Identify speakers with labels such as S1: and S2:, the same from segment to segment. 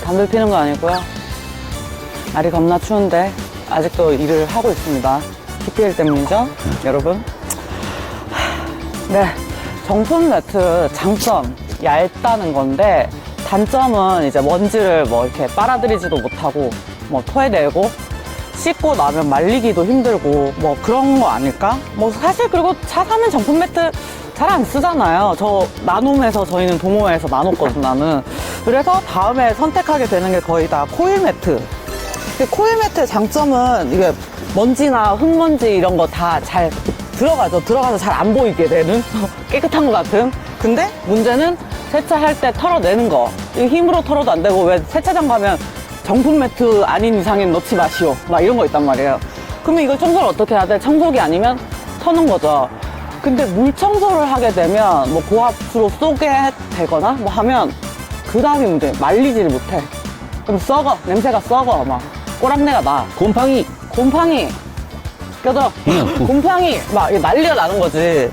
S1: 담배 피는 거 아니고요. 날이 겁나 추운데 아직도 일을 하고 있습니다. PPL 때문이죠, 여러분. 네, 정품 매트 장점 얇다는 건데 단점은 이제 먼지를 뭐 이렇게 빨아들이지도 못하고 뭐 토해내고 씻고 나면 말리기도 힘들고 뭐 그런 거 아닐까? 뭐 사실 그리고 차 사면 정품 매트 잘 안 쓰잖아요. 저 나눔에서 저희는 도모에서 나눴거든 나는. 그래서 다음에 선택하게 되는 게 거의 다 코일 매트. 코일 매트의 장점은 이게 먼지나 흙먼지 이런 거 다 잘 들어가죠. 들어가서 잘 안 보이게 되는 깨끗한 것 같은. 근데 문제는 세차할 때 털어내는 거. 이거 힘으로 털어도 안 되고 왜 세차장 가면 정품 매트 아닌 이상엔 넣지 마시오 막 이런 거 있단 말이에요. 그러면 이걸 청소를 어떻게 해야 돼? 청소기 아니면 터는 거죠. 근데 물 청소를 하게 되면 뭐 고압수로 쏘게 되거나 뭐 하면 그 다음이 문제. 말리지를 못해. 그럼 썩어. 냄새가 썩어. 막 꼬랑내가 나.
S2: 곰팡이.
S1: 껴들어. 곰팡이 막 난리가 나는 거지.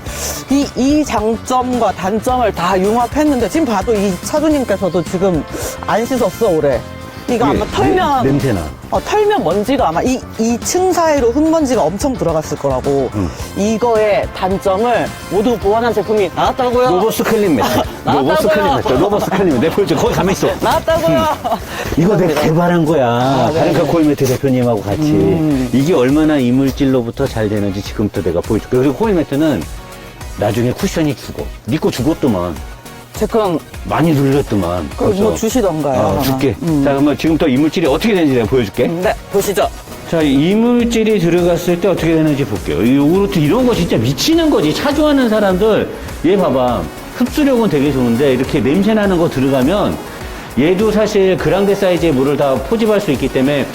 S1: 이 장점과 단점을 다 융합했는데 지금 봐도 이 차주님께서도 지금 안 씻었어 올해. 이거 아마 털면
S2: 냄새나.
S1: 털면 먼지가 아마 이 층 사이로 흙먼지가 엄청 들어갔을 거라고. 이거의 단점을 모두 보완한 제품이 나왔다고요.
S2: 로보스 클린 매트. 로보스 클린 매트. 로보스 클린 매트. 내 보여줘. 거기 가만 있어.
S1: 나왔다고요.
S2: 이거 내가 개발한 거야. 다른카 코일 매트 대표님하고 같이. 이게 얼마나 이물질로부터 잘 되는지 지금부터 내가 보여줄게. 그리고 코일 매트는 나중에 쿠션이 죽어. 니거 죽었더만.
S1: 제 건
S2: 많이 눌렸더만.
S1: 뭐 주시던가요.
S2: 줄게. 자, 그러면 지금부터 이물질이 어떻게 되는지 내가 보여줄게.
S1: 네, 보시죠.
S2: 자, 이물질이 들어갔을 때 어떻게 되는지 볼게요. 이 요구르트 이런 거 진짜 미치는 거지. 차주하는 사람들, 얘 봐봐. 흡수력은 되게 좋은데 이렇게 냄새 나는 거 들어가면 얘도 사실 그랑데 사이즈의 물을 다 포집할 수 있기 때문에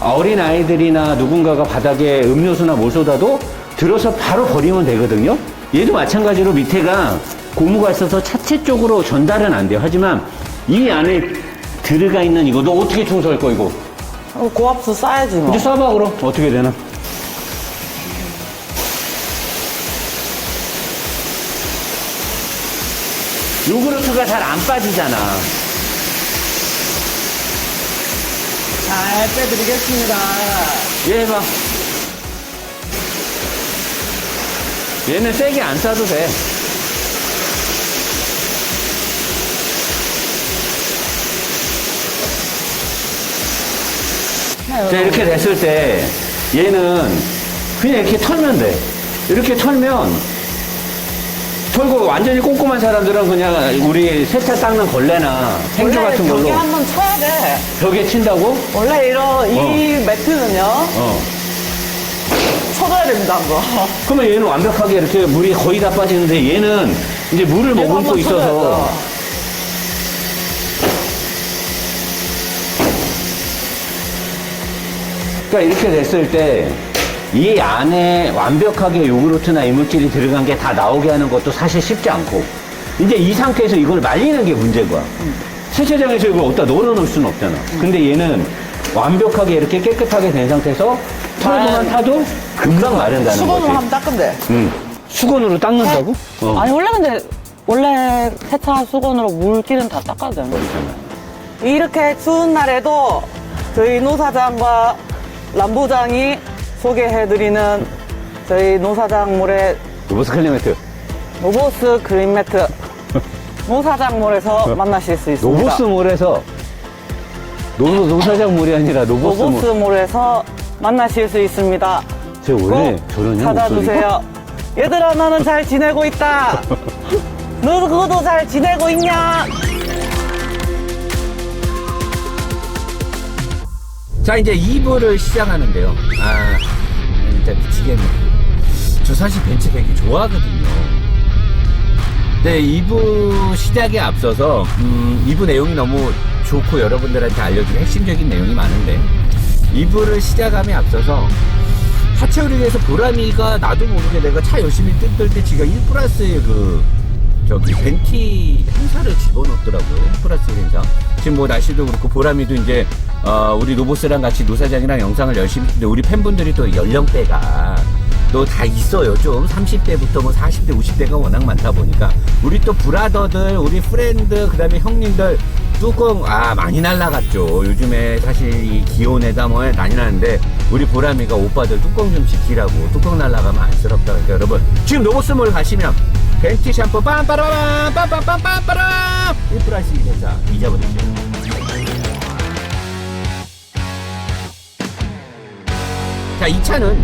S2: 어린 아이들이나 누군가가 바닥에 음료수나 뭘 쏟아도 들어서 바로 버리면 되거든요. 얘도 마찬가지로 밑에가 고무가 있어서 차체 쪽으로 전달은 안 돼요. 하지만 이 안에 들어가 있는 이거 너 어떻게 청소할 거 이거?
S1: 고압수 싸야지 뭐.
S2: 이제 쏴봐 그럼 어떻게 되나? 요구르트가 잘 안 빠지잖아.
S1: 잘 빼드리겠습니다.
S2: 얘 봐. 얘는 세게 안 싸도 돼. 자, 이렇게 됐을 때 얘는 그냥 이렇게 털면 돼. 이렇게 털면 털고 완전히 꼼꼼한 사람들은 그냥 우리 세차 닦는 걸레나 생주 같은 걸로
S1: 벽에 한번 쳐야 돼.
S2: 벽에 친다고?
S1: 원래 이 매트는요. 쳐줘야 됩니다, 한번.
S2: 그러면 얘는 완벽하게 이렇게 물이 거의 다 빠지는데 얘는 이제 물을 머금고 있어서 그러니까 이렇게 됐을 때 이 안에 완벽하게 요구르트나 이물질이 들어간 게 다 나오게 하는 것도 사실 쉽지 않고 이제 이 상태에서 이걸 말리는 게 문제인 거야. 세차장에서 이걸 어디다 넣어놓을 수는 없잖아. 근데 얘는 완벽하게 이렇게 깨끗하게 된 상태에서 털고만 타도 금방 마른다는 거지.
S1: 수건으로 하면 닦으면 돼.
S2: 수건으로 닦는다고?
S1: 아니, 원래 세차 수건으로 물기는 다 닦아야 되는 거잖아. 이렇게 추운 날에도 저희 노사장과 람부장이 소개해드리는 저희 노사장몰의
S2: 로보스 클린 매트.
S1: 로보스 그린 매트 노사장몰에서 만나실 수 있습니다.
S2: 로보스몰에서 노사장몰이 아니라 로보스몰.
S1: 로보스몰에서 만나실 수 있습니다.
S2: 쟤 원래
S1: 꼭
S2: 저러냐
S1: 찾아주세요. 얘들아, 너는 잘 지내고 있다. 누구도 잘 지내고 있냐?
S3: 자, 이제 2부를 시작하는데요. 진짜 미치겠네. 저 사실 벤츠백이 좋아하거든요. 네, 2부 시작에 앞서서 2부 내용이 너무 좋고 여러분들한테 알려줄 핵심적인 내용이 많은데 2부를 시작함에 앞서서 하체우리 대해서 보람이가 나도 모르게 내가 차 열심히 뜯을 때 지가 1플러스의 벤티 행사를 집어넣더라고요. 1플러스 행사. 지금 뭐 날씨도 그렇고 보람이도 이제 우리 로보스랑 같이 노사장이랑 영상을 열심히 찍는데 우리 팬분들이 또 연령대가 다 있어요. 좀 30대부터 뭐 40대, 50대가 워낙 많다 보니까 우리 또 브라더들, 우리 프렌드, 그 다음에 형님들 뚜껑 많이 날라갔죠. 요즘에 사실 이 기온에다 뭐 난리 나는데 우리 보람이가 오빠들 뚜껑 좀 지키라고, 뚜껑 날라가면 안쓰럽다. 그러니까 여러분 지금 노보스몰 가시면 벤티 샴푸 빰빠라밤 빰빰빰빰빰빰 1플러스 2회사 잊어버리죠. 자, 이 차는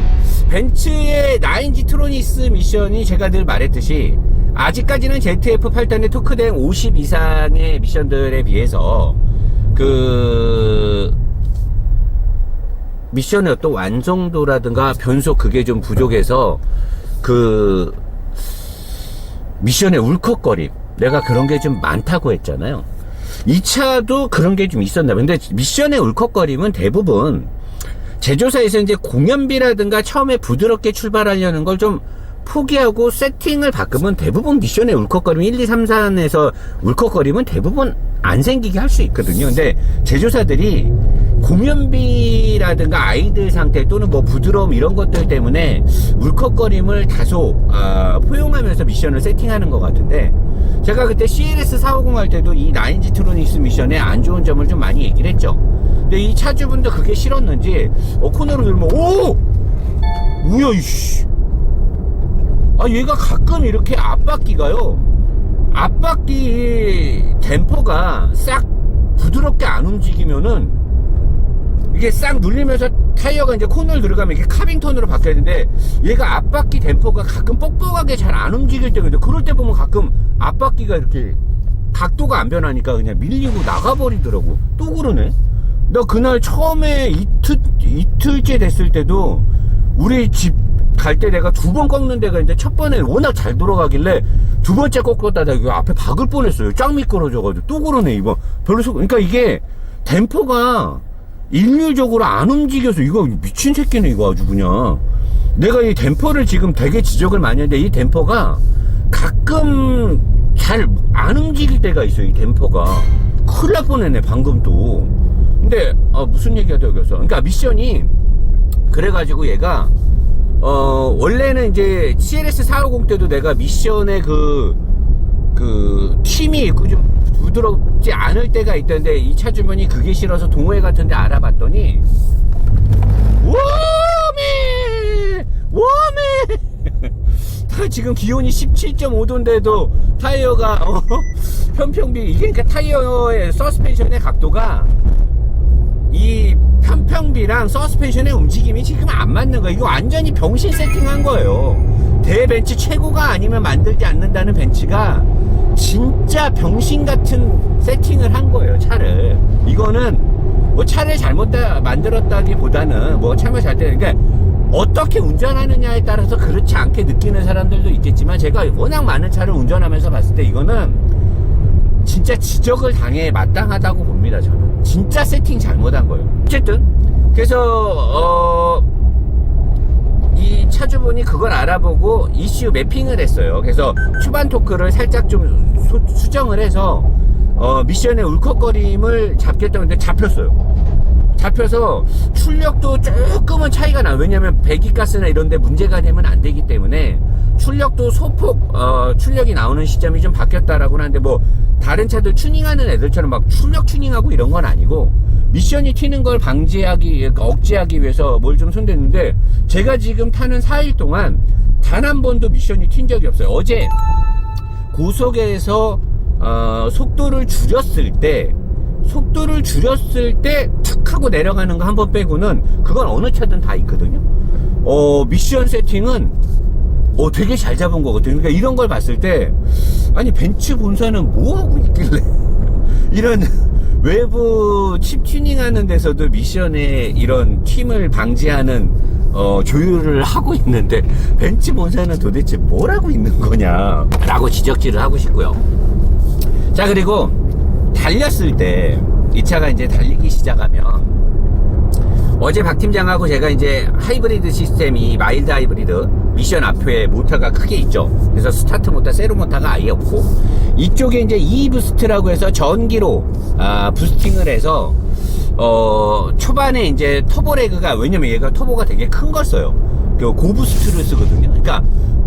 S3: 벤츠의 9G 트로니스 미션이 제가 늘 말했듯이 아직까지는 ZF 8단의 토크댕 50 이상의 미션들에 비해서 그 미션의 어떤 완성도라든가 변속 그게 좀 부족해서 그 미션의 울컥거림, 내가 그런 게 좀 많다고 했잖아요. 이 차도 그런 게 좀 있었나 봐요. 근데 미션의 울컥거림은 대부분 제조사에서 이제 공연비라든가 처음에 부드럽게 출발하려는 걸 좀 포기하고 세팅을 바꾸면 대부분 미션의 울컥거림 1, 2, 3, 4에서 울컥거림은 대부분 안 생기게 할 수 있거든요. 근데 제조사들이 공연비라든가 아이들 상태 또는 뭐 부드러움 이런 것들 때문에 울컥거림을 다소 포용하면서 미션을 세팅하는 것 같은데, 제가 그때 CLS 450 할 때도 이 9G 트로니스 미션의 안 좋은 점을 좀 많이 얘기를 했죠. 근데 이 차주분도 그게 싫었는지 코너로 들면 오! 뭐야 이씨, 얘가 가끔 이렇게 앞바퀴가요, 앞바퀴 댐퍼가 싹 부드럽게 안 움직이면은 이게 싹 눌리면서 타이어가 이제 코너를 들어가면 이게 카빙턴으로 바뀌어야 되는데, 얘가 앞바퀴 댐퍼가 가끔 뻑뻑하게 잘 안 움직일 때가 있는데, 그럴 때 보면 가끔 앞바퀴가 이렇게 각도가 안 변하니까 그냥 밀리고 나가버리더라고. 또 그러네. 나 그날 처음에 이틀째 됐을 때도 우리 집 갈 때 내가 2번 꺾는 데가 있는데, 첫 번에 워낙 잘 돌아가길래 2번째 꺾었다가 이거 앞에 박을 뻔했어요. 쫙 미끄러져가지고. 또 그러네 이번. 그러니까 이게 댐퍼가 일률적으로 안 움직여서 이거 미친 새끼네 이거 아주 그냥. 내가 이 댐퍼를 지금 되게 지적을 많이 했는데 이 댐퍼가 가끔 잘 안 움직일 때가 있어요. 이 댐퍼가 큰일 날 뻔했네 방금 또. 근데 무슨 얘기하다 여기서, 그러니까 미션이 그래가지고 얘가 원래는 이제 CLS 450 때도 내가 미션에 그 팀이 있고 좀 부드럽지 않을 때가 있던데, 이 차 주변이 그게 싫어서 동호회 같은 데 알아봤더니 웜해 다 지금 기온이 17.5도인데도 타이어가 편평비, 이게 그러니까 타이어의 서스펜션의 각도가 이 편평비랑 서스펜션의 움직임이 지금 안 맞는 거예요. 이거 완전히 병신 세팅한 거예요. 대벤츠 최고가 아니면 만들지 않는다는 벤츠가 진짜 병신 같은 세팅을 한 거예요, 차를. 이거는 뭐 차를 잘못 만들었다기보다는 뭐 차만 잘 때, 그러니까 어떻게 운전하느냐에 따라서 그렇지 않게 느끼는 사람들도 있겠지만, 제가 워낙 많은 차를 운전하면서 봤을 때 이거는 진짜 지적을 당해 마땅하다고 봅니다. 저는 진짜 세팅 잘못한 거예요. 어쨌든 그래서 이 차주분이 그걸 알아보고 이슈 매핑을 했어요. 그래서 초반 토크를 살짝 좀 수정을 해서 미션의 울컥거림을 잡겠다는데 잡혀서 출력도 조금은 차이가 나요. 왜냐면 배기가스나 이런 데 문제가 되면 안 되기 때문에 출력도 소폭 출력이 나오는 시점이 좀 바뀌었다라고는 하는데, 뭐 다른 차들 튜닝하는 애들처럼 막 출력 튜닝하고 이런 건 아니고 미션이 튀는 걸 억제하기 위해서 뭘 좀 손댔는데, 제가 지금 타는 4일 동안 단 한 번도 미션이 튄 적이 없어요. 어제 고속에서 속도를 줄였을 때 툭 하고 내려가는 거 한 번 빼고는 그건 어느 차든 다 있거든요. 미션 세팅은 되게 잘 잡은 거거든요. 그러니까 이런 걸 봤을 때, 아니 벤츠 본사는 뭐 하고 있길래 이런 외부 칩 튜닝하는 데서도 미션에 이런 튠을 방지하는 조율을 하고 있는데, 벤츠 본사는 도대체 뭘 하고 있는 거냐 라고 지적질을 하고 싶고요. 자, 그리고 달렸을 때 이 차가 이제 달리기 시작하면, 어제 박 팀장하고 제가 이제 하이브리드 시스템이 마일드 하이브리드 미션 앞에 모터가 크게 있죠. 그래서 스타트 모터, 세로 모터가 아예 없고, 이쪽에 이제 E부스트라고 해서 전기로 부스팅을 해서 초반에 이제 터보레그가, 왜냐면 얘가 터보가 되게 큰 걸 써요. 그 고부스트를 쓰거든요. 그러니까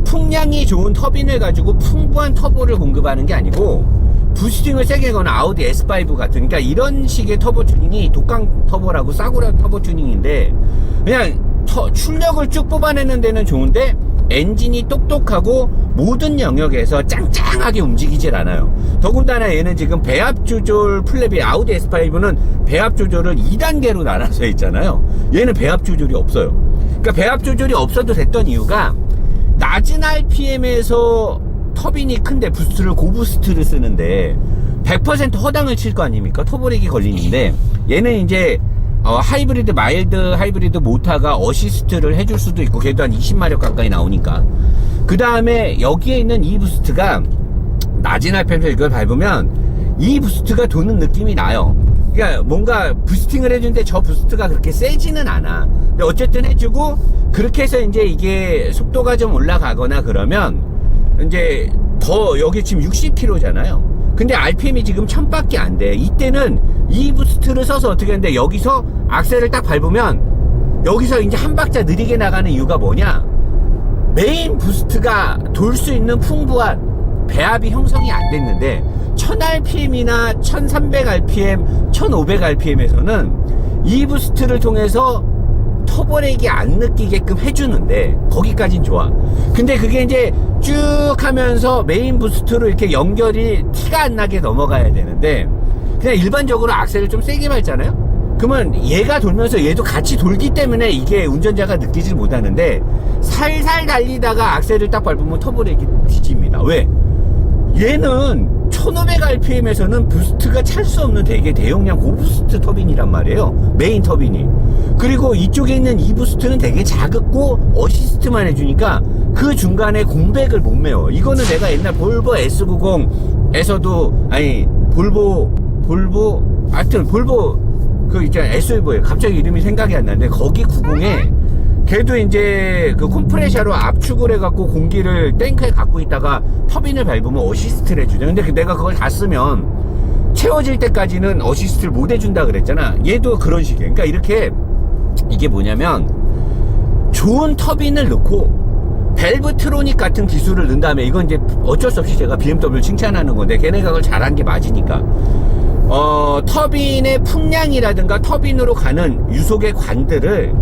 S3: 풍량이 좋은 터빈을 가지고 풍부한 터보를 공급하는 게 아니고 부스팅을 세게 거는 아우디 S5 같은, 그러니까 이런 식의 터보 튜닝이 독강 터보라고 싸구려 터보 튜닝인데, 그냥 출력을 쭉 뽑아내는 데는 좋은데 엔진이 똑똑하고 모든 영역에서 짱짱하게 움직이질 않아요. 더군다나 얘는 지금 배합 조절 플랩이, 아우디 S5는 배합 조절을 2단계로 나눠서 있잖아요. 얘는 배합 조절이 없어요. 그러니까 배합 조절이 없어도 됐던 이유가 낮은 RPM에서 터빈이 큰데 부스트를 고부스트를 쓰는데 100% 허당을 칠 거 아닙니까? 터보렉이 걸리는데, 얘는 이제 하이브리드, 마일드 하이브리드 모터가 어시스트를 해줄 수도 있고, 걔도 한 20마력 가까이 나오니까. 그 다음에 여기에 있는 이 부스트가 낮은 RPM에서 이걸 밟으면 이 부스트가 도는 느낌이 나요. 그러니까 뭔가 부스팅을 해주는데 저 부스트가 그렇게 세지는 않아. 근데 어쨌든 해주고, 그렇게 해서 이제 이게 속도가 좀 올라가거나 그러면 이제 더, 여기 지금 60km잖아요. 근데 RPM이 지금 1000밖에 안 돼. 이때는 이 부스트를 써서 어떻게 하는데, 여기서 악셀을 딱 밟으면 여기서 이제 한 박자 느리게 나가는 이유가 뭐냐? 메인 부스트가 돌 수 있는 풍부한 배합이 형성이 안 됐는데 1000rpm이나 1300rpm, 1500rpm에서는 이 부스트를 통해서 터보렉이 안 느끼게끔 해주는데 거기까진 좋아. 근데 그게 이제 쭉 하면서 메인 부스트로 이렇게 연결이 티가 안 나게 넘어가야 되는데, 그냥 일반적으로 악셀을 좀 세게 밟잖아요? 그러면 얘가 돌면서 얘도 같이 돌기 때문에 이게 운전자가 느끼질 못하는데, 살살 달리다가 악셀을 딱 밟으면 터보렉이 뒤집니다. 왜? 얘는 1500rpm에서는 부스트가 찰 수 없는 되게 대용량 고부스트 터빈이란 말이에요. 메인 터빈이. 그리고 이쪽에 있는 이 부스트는 되게 작고 어시스트만 해주니까 그 중간에 공백을 못 메워. 이거는 내가 옛날 볼보 S90에서도, 아니 하여튼 볼보 그 있잖아, SUV에 갑자기 이름이 생각이 안 나는데, 거기 90에 걔도 이제 그 컴프레셔로 압축을 해갖고 공기를 탱크에 갖고 있다가 터빈을 밟으면 어시스트를 해주죠. 근데 내가 그걸 다 쓰면 채워질 때까지는 어시스트를 못 해준다 그랬잖아. 얘도 그런 식이에요. 그러니까 이렇게, 이게 뭐냐면 좋은 터빈을 넣고 밸브 트로닉 같은 기술을 넣은 다음에, 이건 이제 어쩔 수 없이 제가 BMW 칭찬하는 건데 걔네가 그걸 잘한 게 맞으니까, 터빈의 풍량이라든가 터빈으로 가는 유속의 관들을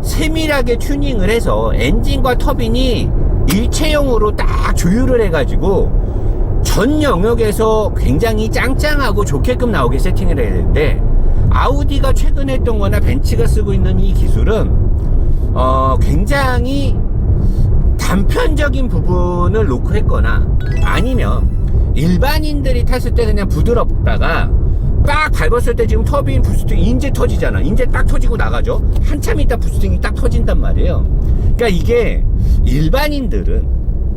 S3: 세밀하게 튜닝을 해서 엔진과 터빈이 일체형으로 딱 조율을 해가지고 전 영역에서 굉장히 짱짱하고 좋게끔 나오게 세팅을 해야 되는데, 아우디가 최근에 했던 거나 벤츠가 쓰고 있는 이 기술은 굉장히 단편적인 부분을 놓고 했거나, 아니면 일반인들이 탔을 때 그냥 부드럽다가 딱 밟았을 때 지금 터빈 부스팅 인제 터지잖아. 인제 딱 터지고 나가죠. 한참 있다 부스팅이 딱 터진단 말이에요. 그러니까 이게 일반인들은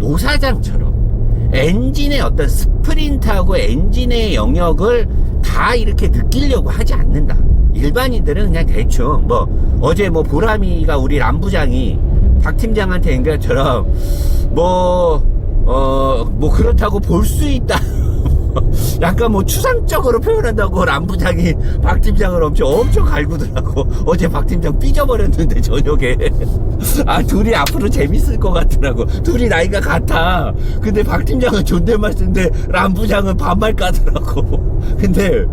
S3: 노사장처럼 엔진의 어떤 스프린트하고 엔진의 영역을 다 이렇게 느끼려고 하지 않는다. 일반인들은 그냥 대충, 뭐 어제 뭐 보람이가 우리 람부장이 박 팀장한테 얘기한 것처럼 뭐 그렇다고 볼 수 있다. 약간 뭐 추상적으로 표현한다고 람부장이 박 팀장을 엄청 갈구더라고. 어제 박 팀장 삐져버렸는데 저녁에. 아, 둘이 앞으로 재밌을 것 같더라고. 둘이 나이가 같아. 근데 박 팀장은 존댓말 쓰는데 람부장은 반말 까더라고. 근데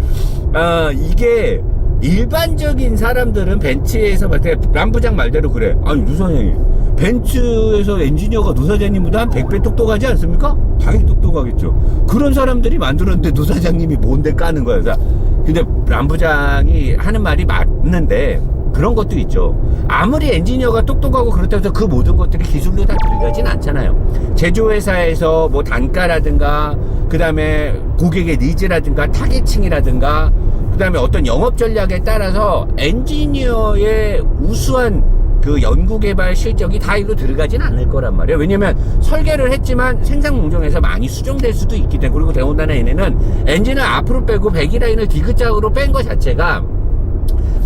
S3: 이게 일반적인 사람들은 벤츠에서 봤을 때 람부장 말대로 그래. 아니 노사장님, 벤츠에서 엔지니어가 노사장님보다 한 100배 똑똑하지 않습니까? 당연히 똑똑하겠죠. 그런 사람들이 만들었는데 노사장님이 뭔데 까는 거야. 근데 람부장이 하는 말이 맞는데 그런 것도 있죠. 아무리 엔지니어가 똑똑하고 그렇다고 해서 그 모든 것들이 기술로 다 들어가진 않잖아요. 제조회사에서 뭐 단가라든가, 그 다음에 고객의 니즈라든가, 타겟층이라든가, 그 다음에 어떤 영업 전략에 따라서 엔지니어의 우수한 그 연구개발 실적이 다 이로 들어가진 않을 거란 말이에요. 왜냐면 설계를 했지만 생산 공정에서 많이 수정될 수도 있기 때문에. 그리고 더군다나 얘네는 엔진을 앞으로 빼고 배기라인을 디귿자으로 뺀 것 자체가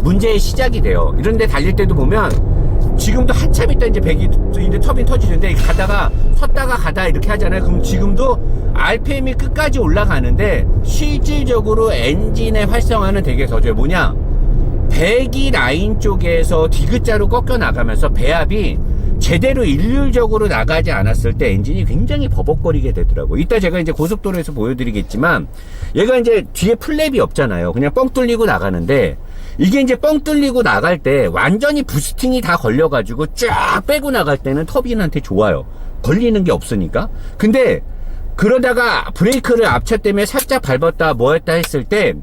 S3: 문제의 시작이 돼요. 이런데 달릴 때도 보면 지금도 한참 있다 이제 배기 이제 터빈 터지는데 가다가 섰다가 가다 이렇게 하잖아요. 그럼 지금도 RPM이 끝까지 올라가는데 실질적으로 엔진의 활성화는 되게 더뎌요. 뭐냐? 배기 라인 쪽에서 디귿자로 꺾여 나가면서 배합이 제대로 일률적으로 나가지 않았을 때 엔진이 굉장히 버벅거리게 되더라고요. 이따 제가 이제 고속도로에서 보여드리겠지만, 얘가 이제 뒤에 플랩이 없잖아요. 그냥 뻥 뚫리고 나가는데, 이게 이제 뻥 뚫리고 나갈 때 완전히 부스팅이 다 걸려가지고 쫙 빼고 나갈 때는 터빈한테 좋아요. 걸리는 게 없으니까. 근데 그러다가 브레이크를 앞차 때문에 살짝 밟았다 뭐 했다 했을 때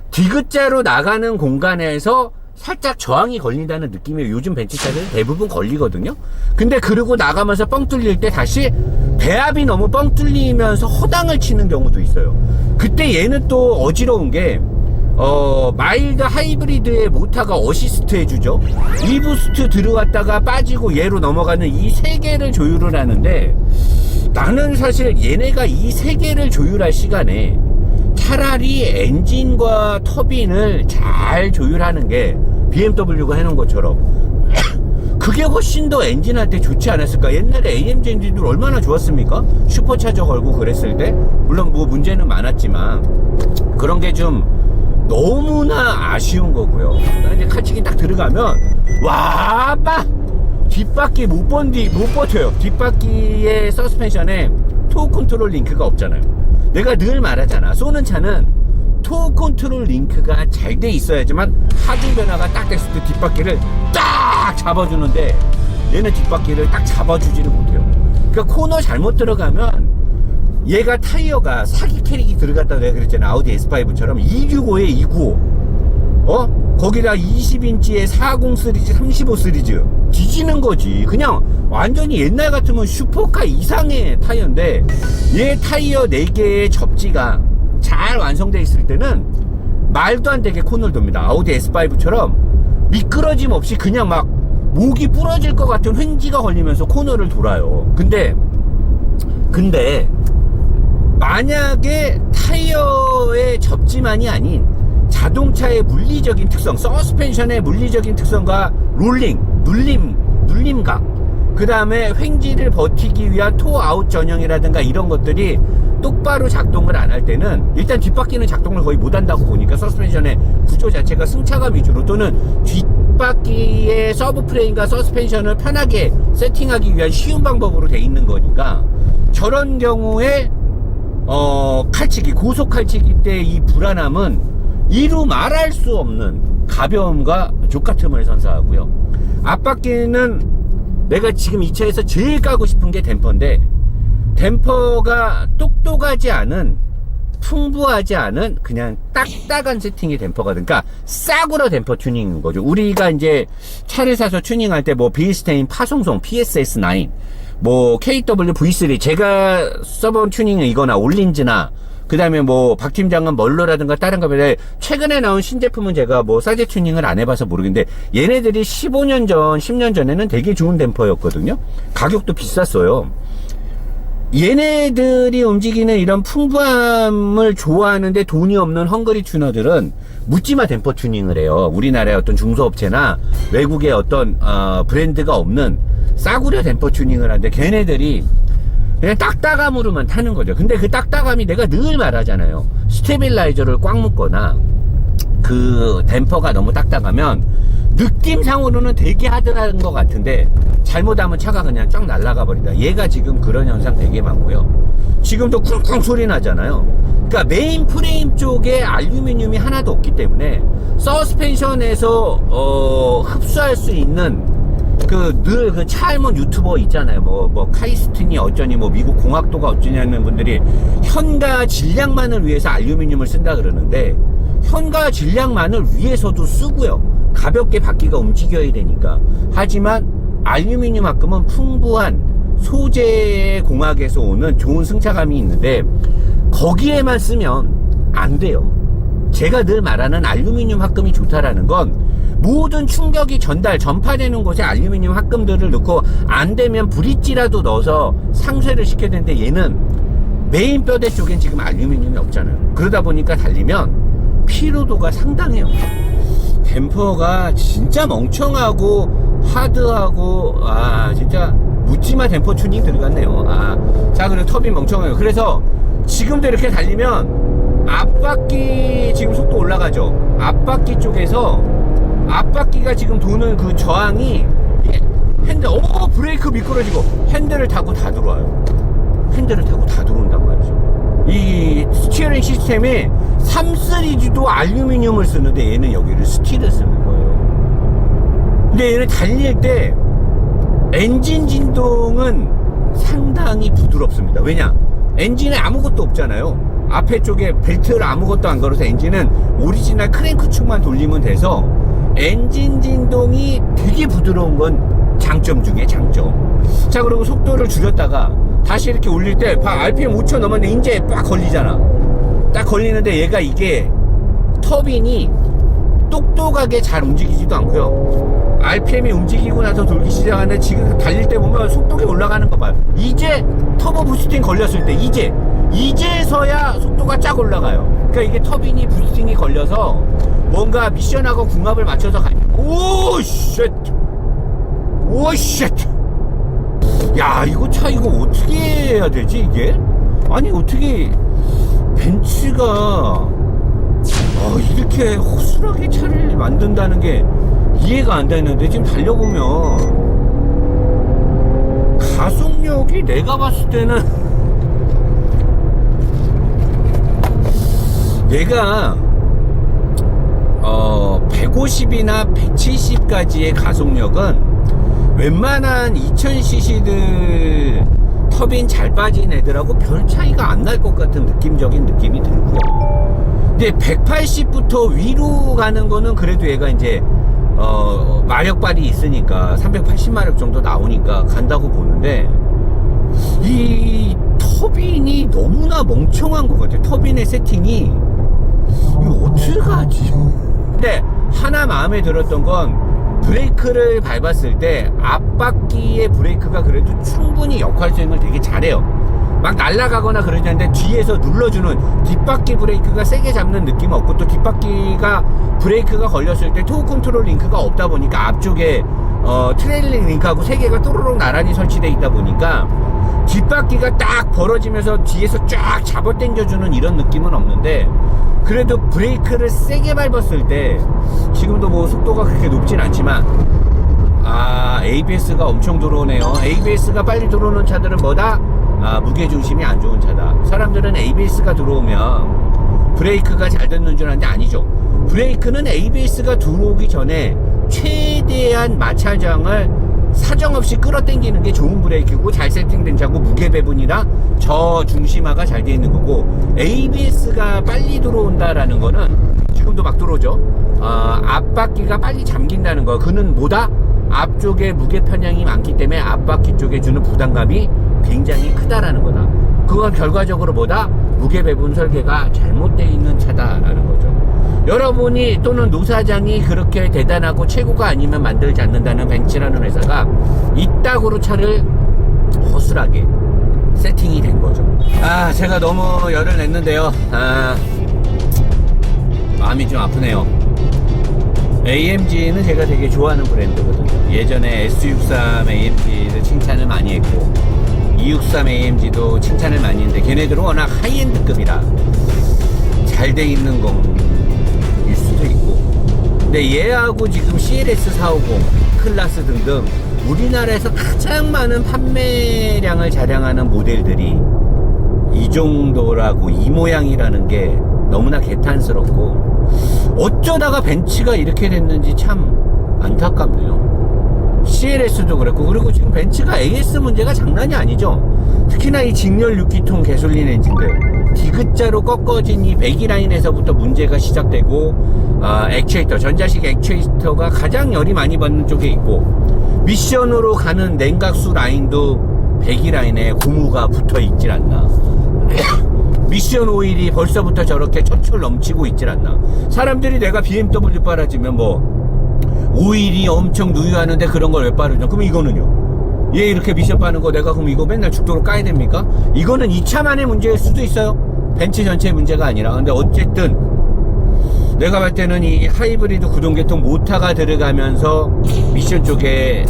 S3: 디귿자로 나가는 공간에서 살짝 저항이 걸린다는 느낌이 요즘 벤츠차들은 대부분 걸리거든요. 근데 그러고 나가면서 뻥 뚫릴 때 다시 배압이 너무 뻥 뚫리면서 허당을 치는 경우도 있어요. 그때 얘는 또 어지러운 게 마일드 하이브리드의 모터가 어시스트 해주죠. 이부스트 들어갔다가 빠지고 얘로 넘어가는 이 세 개를 조율을 하는데, 나는 사실 얘네가 이 세 개를 조율할 시간에 차라리 엔진과 터빈을 잘 조율하는 게 BMW가 해놓은 것처럼 그게 훨씬 더 엔진한테 좋지 않았을까. 옛날에 AMG 엔진들 얼마나 좋았습니까? 슈퍼차저 걸고 그랬을 때. 물론 뭐 문제는 많았지만 그런 게 좀 너무나 아쉬운 거고요. 이제 칼치기 딱 들어가면 와, 막 뒷바퀴 못 버텨요. 뒷바퀴의 서스펜션에 토어 컨트롤 링크가 없잖아요. 내가 늘 말하잖아. 쏘는 차는 토어 컨트롤 링크가 잘 돼 있어야지만 하중 변화가 딱 됐을 때 뒷바퀴를 딱 잡아주는데, 얘는 뒷바퀴를 딱 잡아주지를 못해요. 그러니까 코너 잘못 들어가면, 얘가 타이어가 사기 캐릭이 들어갔다고 내가 그랬잖아. 아우디 S5처럼 265에 295 거기다 20인치에 40 시리즈 35 시리즈 뒤지는 거지. 그냥 완전히 옛날 같으면 슈퍼카 이상의 타이어인데, 얘 타이어 4개의 접지가 잘 완성되어 있을 때는 말도 안 되게 코너를 돕니다. 아우디 S5처럼 미끄러짐 없이 그냥 막 목이 부러질 것 같은 횡지가 걸리면서 코너를 돌아요. 근데 만약에 타이어의 접지만이 아닌 자동차의 물리적인 특성, 서스펜션의 물리적인 특성과 눌림각, 그 다음에 횡지를 버티기 위한 토어 아웃 전형이라든가 이런 것들이 똑바로 작동을 안 할 때는, 일단 뒷바퀴는 작동을 거의 못 한다고 보니까 서스펜션의 구조 자체가 승차감 위주로, 또는 뒷바퀴의 서브 프레임과 서스펜션을 편하게 세팅하기 위한 쉬운 방법으로 돼 있는 거니까, 저런 경우에 칼치기, 고속 칼치기 때 이 불안함은 이루 말할 수 없는 가벼움과 족같음을 선사하고요. 앞바퀴는 내가 지금 이 차에서 제일 까고 싶은 게 댐퍼인데, 댐퍼가 똑똑하지 않은, 풍부하지 않은 그냥 딱딱한 세팅의 댐퍼가, 그러니까 싸구려 댐퍼 튜닝인 거죠. 우리가 이제 차를 사서 튜닝할 때 뭐 비스테인 파송송 PSS9, 뭐 KW V3, 제가 써본 튜닝은 이거나 올린즈나, 그 다음에 뭐 박 팀장은 멀로라든가 다른 거에 최근에 나온 신제품은 제가 뭐 사제 튜닝을 안 해봐서 모르겠는데, 얘네들이 15년 전 10년 전에는 되게 좋은 댐퍼였거든요. 가격도 비쌌어요. 얘네들이 움직이는 이런 풍부함을 좋아하는데 돈이 없는 헝거리 튜너들은 묻지마 댐퍼 튜닝을 해요. 우리나라의 어떤 중소업체나 외국의 어떤 브랜드가 없는 싸구려 댐퍼 튜닝을 하는데, 걔네들이 그냥 딱딱함으로만 타는 거죠. 근데 그 딱딱함이 내가 늘 말하잖아요. 스테빌라이저를 꽉 묶거나 그 댐퍼가 너무 딱딱하면 느낌상으로는 되게 하드한 것 같은데 잘못하면 차가 그냥 쫙 날아가 버린다. 얘가 지금 그런 현상 되게 많고요. 지금도 쿵쿵 소리 나잖아요. 그러니까 메인 프레임 쪽에 알루미늄이 하나도 없기 때문에 서스펜션에서 흡수할 수 있는 늘 그 차 알몬 유튜버 있잖아요. 뭐 카이스트니 어쩌니 뭐 미국 공학도가 어쩌냐는 분들이 현가 질량만을 위해서 알루미늄을 쓴다 그러는데, 현가 질량만을 위해서도 쓰고요. 가볍게 바퀴가 움직여야 되니까. 하지만 알루미늄만큼은 풍부한 소재 공학에서 오는 좋은 승차감이 있는데, 거기에만 쓰면 안 돼요. 제가 늘 말하는 알루미늄 합금이 좋다라는 건, 모든 충격이 전파되는 곳에 알루미늄 합금들을 넣고 안 되면 브릿지라도 넣어서 상쇄를 시켜야 되는데, 얘는 메인 뼈대 쪽엔 지금 알루미늄이 없잖아요. 그러다 보니까 달리면 피로도가 상당해요. 댐퍼가 진짜 멍청하고 하드하고, 진짜 묻지마 댐퍼 튜닝 들어갔네요. 자, 그리고 터빈 멍청해요. 그래서 지금도 이렇게 달리면 앞바퀴 지금 속도 올라가죠. 앞바퀴 쪽에서 앞바퀴가 지금 도는 그 저항이 핸들, 브레이크 미끄러지고 핸들을 타고 다 들어와요. 핸들을 타고 다 들어온단 말이죠. 이 스티어링 시스템이 3 시리즈도 알루미늄을 쓰는데 얘는 여기를 스틸을 쓰는 거예요. 근데 얘는 달릴 때 엔진 진동은 상당히 부드럽습니다. 왜냐? 엔진에 아무것도 없잖아요. 앞에 쪽에 벨트를 아무것도 안 걸어서 엔진은 오리지널 크랭크축만 돌리면 돼서 엔진 진동이 되게 부드러운 건 장점 중에 장점. 자, 그리고 속도를 줄였다가 다시 이렇게 올릴 때 RPM 5,000 넘었는데 이제 빡 걸리잖아. 딱 걸리는데 얘가 이게 터빈이 똑똑하게 잘 움직이지도 않고요. RPM이 움직이고 나서 돌기 시작하는데 지금 달릴 때 보면 속도가 올라가는 거 봐요. 이제 터보 부스팅 걸렸을 때 이제서야 속도가 쫙 올라가요. 그러니까 이게 터빈이 부스팅이 걸려서 뭔가 미션하고 궁합을 맞춰서 오 쉣! 야, 이거 차 이거 어떻게 해야 되지 이게? 아니 어떻게 벤츠가 이렇게 허술하게 차를 만든다는 게 이해가 안 되는데, 지금 달려보면 가속력이 내가 봤을 때는 얘가 150이나 170까지의 가속력은 웬만한 2000cc들 터빈 잘 빠진 애들하고 별 차이가 안 날 것 같은 느낌적인 느낌이 들고요. 근데 180부터 위로 가는 거는 그래도 얘가 이제 마력발이 있으니까 380마력 정도 나오니까 간다고 보는데, 이 터빈이 너무나 멍청한 것 같아요. 터빈의 세팅이 이거 어떻게 가지? 근데 하나 마음에 들었던 건 브레이크를 밟았을 때 앞바퀴의 브레이크가 그래도 충분히 역할 수행을 되게 잘해요. 막 날아가거나 그러지 않는데 뒤에서 눌러주는 뒷바퀴 브레이크가 세게 잡는 느낌은 없고, 또 뒷바퀴가 브레이크가 걸렸을 때 토우 컨트롤 링크가 없다 보니까 앞쪽에 트레일링 링크하고 세 개가 또르륵 나란히 설치되어 있다 보니까 뒷바퀴가 딱 벌어지면서 뒤에서 쫙 잡아당겨주는 이런 느낌은 없는데, 그래도 브레이크를 세게 밟았을 때 지금도 뭐 속도가 그렇게 높진 않지만 ABS가 엄청 들어오네요. ABS가 빨리 들어오는 차들은 뭐다? 무게중심이 안 좋은 차다. 사람들은 ABS가 들어오면 브레이크가 잘 듣는 줄 아는데 아니죠. 브레이크는 ABS가 들어오기 전에 최대한 마찰장을 사정없이 끌어당기는 게 좋은 브레이크고, 잘 세팅된 차고 무게 배분이나 저중심화가 잘 되어 있는 거고, ABS가 빨리 들어온다라는 거는 지금도 막 들어오죠. 앞바퀴가 빨리 잠긴다는 거. 그는 뭐다? 앞쪽에 무게 편향이 많기 때문에 앞바퀴 쪽에 주는 부담감이 굉장히 크다라는 거다. 그건 결과적으로 뭐다? 무게 배분 설계가 잘못되어 있는 차다라는 거죠. 여러분이 또는 노사장이 그렇게 대단하고 최고가 아니면 만들지 않는다는 벤츠라는 회사가 이따구로 차를 허술하게 세팅이 된 거죠. 제가 너무 열을 냈는데요. 마음이 좀 아프네요. AMG는 제가 되게 좋아하는 브랜드거든요. 예전에 S63 AMG를 칭찬을 많이 했고, 263 AMG도 칭찬을 많이 했는데 걔네들은 워낙 하이엔드급이라 잘 돼 있는 건일 수도 있고, 근데 얘하고 지금 CLS 450 클라스 등등 우리나라에서 가장 많은 판매량을 자랑하는 모델들이 이 정도라고, 이 모양이라는 게 너무나 개탄스럽고, 어쩌다가 벤츠가 이렇게 됐는지 참 안타깝네요. CLS도 그랬고, 그리고 지금 벤츠가 AS 문제가 장난이 아니죠. 특히나 이 직렬 6기통 개솔린 엔진들 디귿자로 꺾어진 이 배기 라인에서부터 문제가 시작되고, 액추에이터, 전자식 액추에이터가 가장 열이 많이 받는 쪽에 있고, 미션으로 가는 냉각수 라인도 배기 라인에 고무가 붙어 있질 않나. 미션 오일이 벌써부터 저렇게 철철 넘치고 있질 않나. 사람들이 내가 BMW 빨아주면 뭐 오일이 엄청 누유하는데 그런 걸 왜 빠르냐. 그럼 이거는요, 얘 이렇게 미션 빠는 거 내가 그럼 이거 맨날 죽도록 까야 됩니까? 이거는 이 차만의 문제일 수도 있어요. 벤츠 전체의 문제가 아니라. 근데 어쨌든 내가 볼 때는 이 하이브리드 구동계통 모터가 들어가면서 미션 쪽에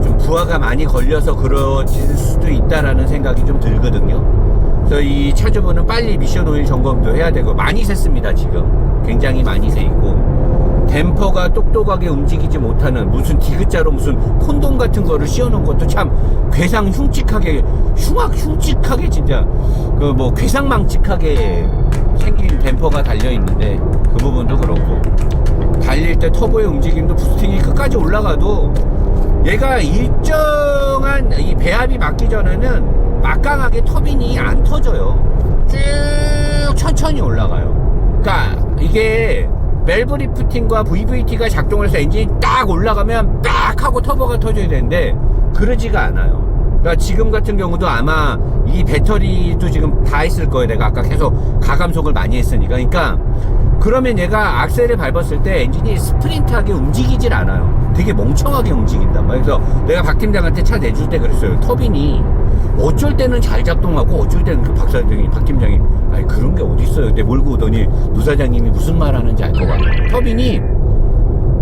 S3: 좀 부하가 많이 걸려서 그러질 수도 있다라는 생각이 좀 들거든요. 그래서 이 차주분은 빨리 미션 오일 점검도 해야 되고, 많이 샜습니다. 지금 굉장히 많이 새 있고, 댐퍼가 똑똑하게 움직이지 못하는 무슨 디귿자로 무슨 콘돔 같은 거를 씌워놓은 것도 참 괴상 흉측하게 흉측하게 진짜 그 뭐 괴상망측하게 생긴 댐퍼가 달려 있는데 그 부분도 그렇고 달릴 때 터보의 움직임도 부스팅이 끝까지 올라가도 얘가 일정한 이 배합이 맞기 전에는 막강하게 터빈이 안 터져요. 쭉 천천히 올라가요. 그러니까 이게 밸브 리프팅과 VVT가 작동을 해서 엔진이 딱 올라가면 딱 하고 터보가 터져야 되는데 그러지가 않아요. 그러니까 지금 같은 경우도 아마 이 배터리도 지금 다 있을 거예요. 내가 아까 계속 가감속을 많이 했으니까. 그러니까 그러면 얘가 악셀을 밟았을 때 엔진이 스프린트하게 움직이질 않아요. 되게 멍청하게 움직인단 말이에요. 그래서 내가 박 팀장한테 차 내줄 때 그랬어요. 터빈이 어쩔 때는 잘 작동하고 어쩔 때는 그 박 팀장이 아니 그런 게 어디 있어요. 근데 몰고 오더니 노 사장님이 무슨 말 하는지 알 것 같아요. 터빈이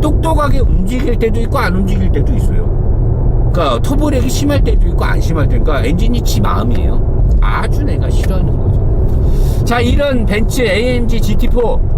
S3: 똑똑하게 움직일 때도 있고 안 움직일 때도 있어요. 그러니까 터보렉이 심할 때도 있고 안 심할 때도 있고 그러니까 엔진이 지 마음이에요. 아주 내가 싫어하는 거죠. 자, 이런 벤츠 AMG GT4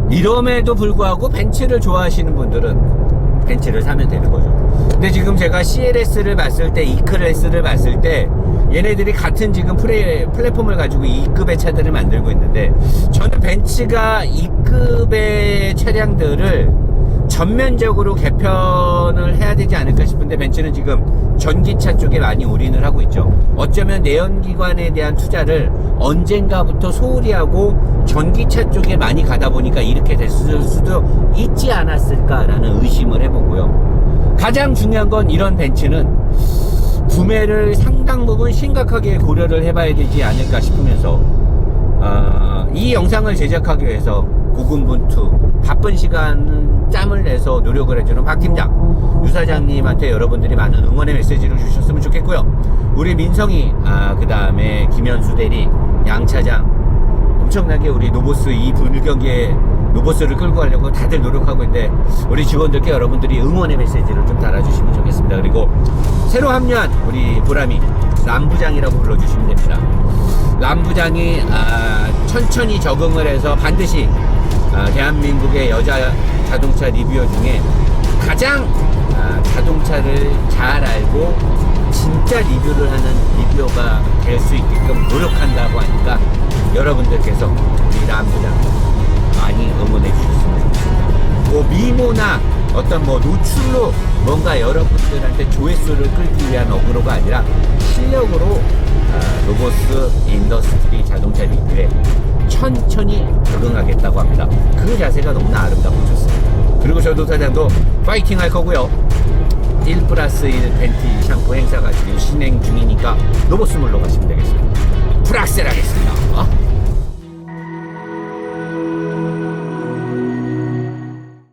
S3: 이럼에도 불구하고 벤츠를 좋아하시는 분들은 벤츠를 사면 되는 거죠. 근데 지금 제가 CLS를 봤을 때, E클래스를 봤을 때 얘네들이 같은 지금 플랫폼을 가지고 2급의 차들을 만들고 있는데 저는 벤츠가 2급의 차량들을 전면적으로 개편을 해야 되지 않을까 싶은데 벤츠는 지금 전기차 쪽에 많이 올인을 하고 있죠. 어쩌면 내연기관에 대한 투자를 언젠가부터 소홀히 하고 전기차 쪽에 많이 가다 보니까 이렇게 됐을 수도 있지 않았을까라는 의심을 해보고요. 가장 중요한 건 이런 벤츠는 구매를 상당 부분 심각하게 고려를 해봐야 되지 않을까 싶으면서 이 영상을 제작하기 위해서 고군분투 바쁜 시간 짬을 내서 노력을 해주는 박 팀장, 유 사장님한테 여러분들이 많은 응원의 메시지를 주셨으면 좋겠고요. 우리 민성이, 그 다음에 김현수 대리, 양 차장, 엄청나게 우리 노보스 이 불경기에 노보스를 끌고 가려고 다들 노력하고 있는데 우리 직원들께 여러분들이 응원의 메시지를 좀 달아주시면 좋겠습니다. 그리고 새로 합류한 우리 보람이 람부장이라고 불러주시면 됩니다. 람부장이 천천히 적응을 해서 반드시 대한민국의 여자 자동차 리뷰어 중에 가장 자동차를 잘 알고 진짜 리뷰를 하는 리뷰어가 될 수 있게끔 노력한다고 하니까 여러분들께서 우리 람부장 많이 응원해 주셨으면 좋겠습니다. 뭐 미모나 어떤 뭐 노출로 뭔가 여러분들한테 조회수를 끌기 위한 어그로가 아니라 실력으로 로보스 인더스트리 자동차 리뷰에 천천히 적응하겠다고 합니다. 그 자세가 너무나 아름답고 좋습니다. 그리고 저도 사장도 파이팅 할 거고요. 1+1 팬티 샴푸 행사가 지금 진행 중이니까 로보스몰로 가시면 되겠습니다. 풀악셀 하겠습니다.